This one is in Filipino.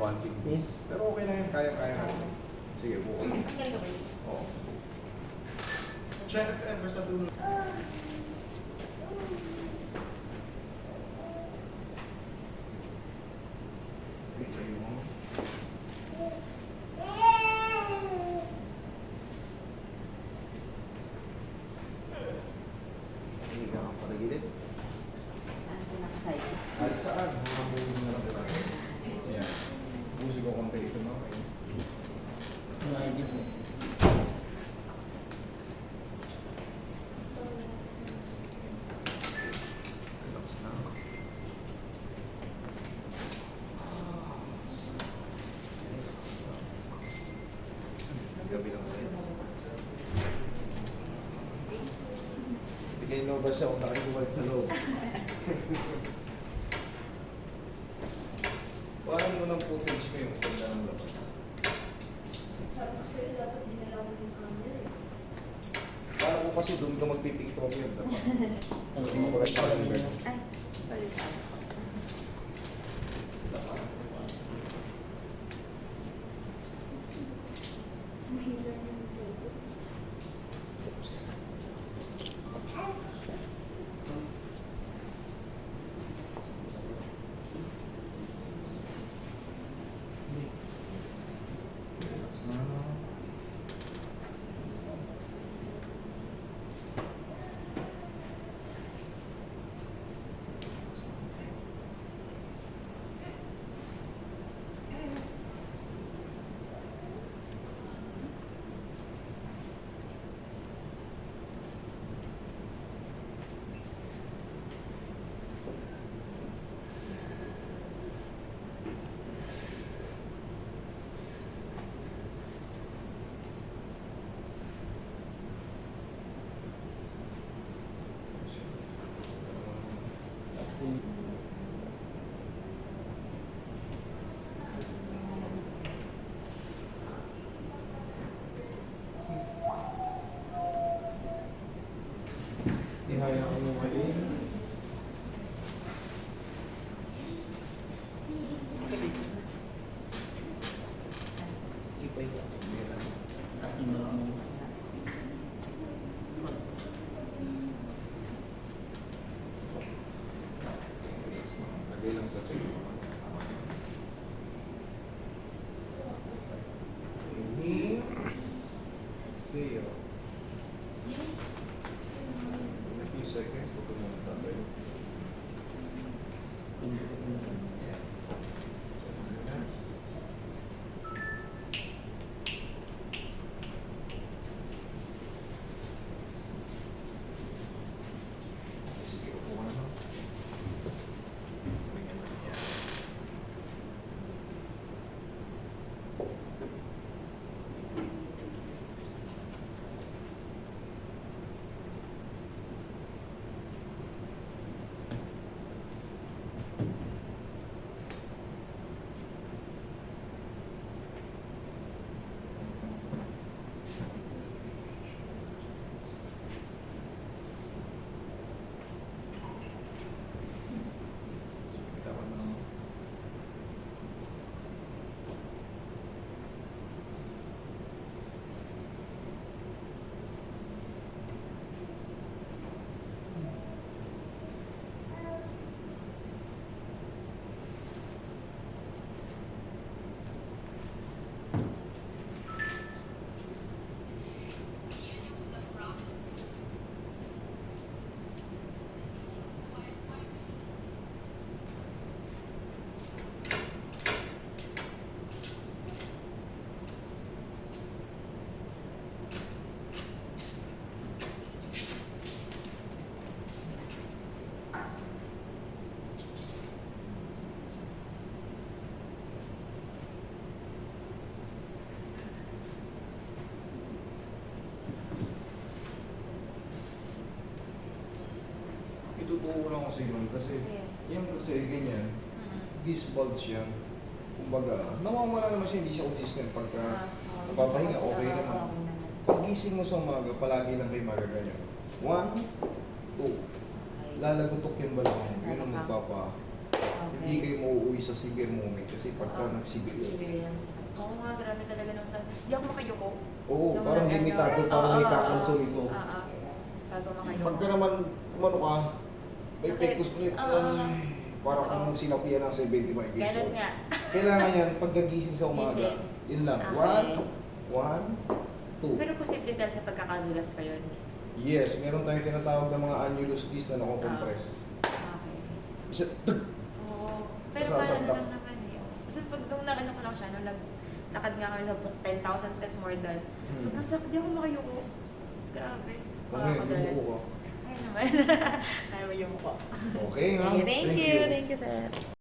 punching piece. Pero okay na yan, kaya-kaya na. Sige, buka. Oo. Check if ever sa dulo. Picture mo. Hindi ka kapatagilid. Saan ko nakasay? Kahit saan, hanggang mo yung natira. Yan. Pusi ko konti ito, no? Nakikip mo. Relax na. Gabi lang sa'yo. Bigay mo ba siya kung nakikibalik sa loob? Parang mo ng footage ko yung pagda ng labas. Parang ko kasi doon ka magpipiktok yun. Ano Hindi mo ba kasi parang yun? Ay, palitan. Relax na. Ihaya ko mo kayo. Ipay ko. At imarang mo. Lagay lang sa check. Inhale. Exhale. In a few seconds, huwag ka muna tatay. Relax. Sige, upo ka na. Ganyan na yan. Bitawan mo lang. Ituturo lang ko sa inyo kasi yan kasi ganyan, this bulge yan. Kumbaga, nawawala naman siya, hindi siya consistent pagka napapahinga, okay naman. Pag gising mo sa umaga, palagi lang kayo magaganyan. 1, 2. Lalagutok yung balakang. Yun ang magpapa Hindi kayo mauuwi sa severe moment kasi pagka nag-severe yun. Severe yan. Oo nga, grabe talaga nung sa... Hindi ako makayuko. Oo, Nung parang nag-ano. limitado, parang may Oo, kakalso oo, ito. oo. Bago makayuko. Pagka naman, kumano ka, may Sakit. pectus ulit. Oo. Ay, parang kung sinapian ng 75 years Ganun old. nga. Kailangan yan, pagkagising sa umaga, Gising. yun lang. Okay. One, two. Pero posible dahil sa pagkakadulas pa yun. Yes, meron tayong tinatawag ng mga annulus disc na nakokompress. Okay. Isa, Oo. Pero Masasaktan. paano lang naman eh. Kasi pag nung naano ko lang siya, nung naglakad nga kami sa 10,000 steps more than. Sobrang sakit, di ako makayuko. Grabe. Okay, Makakagalit. yumuko ka. Ay naman. Kaya mo yumuko. Okay, ma'am. Thank you. Thank you, sir.